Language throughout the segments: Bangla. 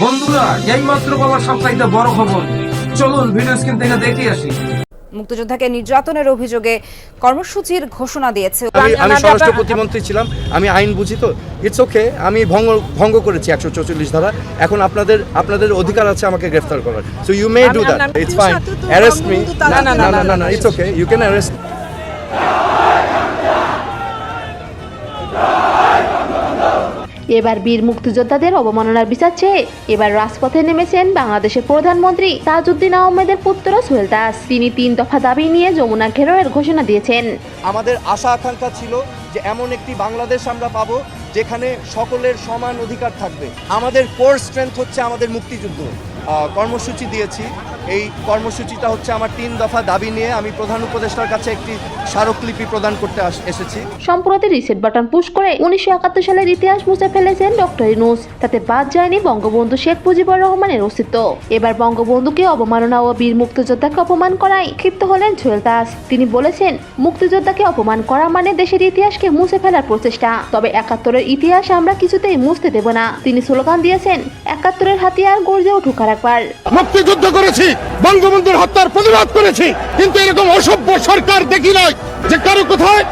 বন্ধুরা, এইমাত্র পাওয়া সবচাইতে বড় খবর, চলুন ভিডিও স্ক্রিন থেকে দেখে আসি। মুক্তিযোদ্ধাকে নির্যাতনের অভিযোগে কর্মসূচির ঘোষণা দিয়েছে। আমি স্বরাষ্ট্র প্রতিমন্ত্রী ছিলাম, আমি আইন বুঝি, তো ইটস ওকে। আমি ভঙ্গ করেছি 144 ধারা। এখন আপনাদের অধিকার আছে আমাকে গ্রেফতার করার। So you may do that, it's fine, arrest me. না, it's okay, you can arrest. এবার বীর মুক্তিযোদ্ধাদের অবমাননার বিচার চেয়ে এবার রাজপথে নেমেছেন বাংলাদেশের প্রধানমন্ত্রী তাজউদ্দিন আহমেদের পুত্র সোহেল দাস। তিনি 3 দফা দাবি নিয়ে যমুনা ঘেরাওয়ের ঘোষণা দিয়েছেন। আমাদের আশা আকাঙ্ক্ষা ছিল যে এমন একটি বাংলাদেশ আমরা পাবো যেখানে সকলের সমান অধিকার থাকবে। আমাদের কোর স্ট্রেংথ হচ্ছে আমাদের মুক্তিযুদ্ধ। কর্মসূচি দিয়েছি, এই কর্মসূচিটা হচ্ছে আমার 3 দফা দাবি নিয়ে আমি প্রধান উপদেষ্টার কাছে একটি স্মারকলিপি প্রদান করতে এসেছি। সম্প্রতি রিসেট বাটন পুশ করে 1971 সালের ইতিহাস মুছে ফেলেছেন ডক্টর ইউনূস। তাতে বাদ যায়নি বঙ্গবন্ধু শেখ মুজিবুর রহমানের অস্তিত্ব। এবার বঙ্গবন্ধুকে অবমাননা ও বীর মুক্তিযোদ্ধাকে অপমান করায় ক্ষিপ্ত হলেন সোহেল দাস। তিনি বলেছেন, মুক্তিযোদ্ধাকে অপমান করা মানে দেশের ইতিহাসকে মুছে ফেলার প্রচেষ্টা। তবে 71-এর ইতিহাস আমরা কিছুতেই মুছতে দেব না। তিনি স্লোগান দিয়েছেন, 71-এর হাতিয়ার গর্জে উঠুক আরেকবার। মুক্তিযুদ্ধ করেছি, বঙ্গবন্ধুর হত্যার প্রতিবাদ করেছি, কিন্তু এরকম অসভ্য সরকার দেখি নাই যে কারো কোথায়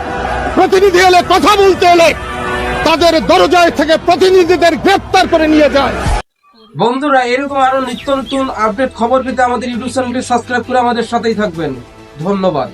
প্রতিনিধি এলে, কথা বলতে এলে তাদের দরজায় থেকে প্রতিনিধিদের গ্রেফতার করে নিয়ে যায়। বন্ধুরা, এরকম আরো নিত্য নতুন আপডেট খবর পেতে আমাদের ইউটিউব চ্যানেলটি সাবস্ক্রাইব করে আমাদের সাথেই থাকবেন। ধন্যবাদ।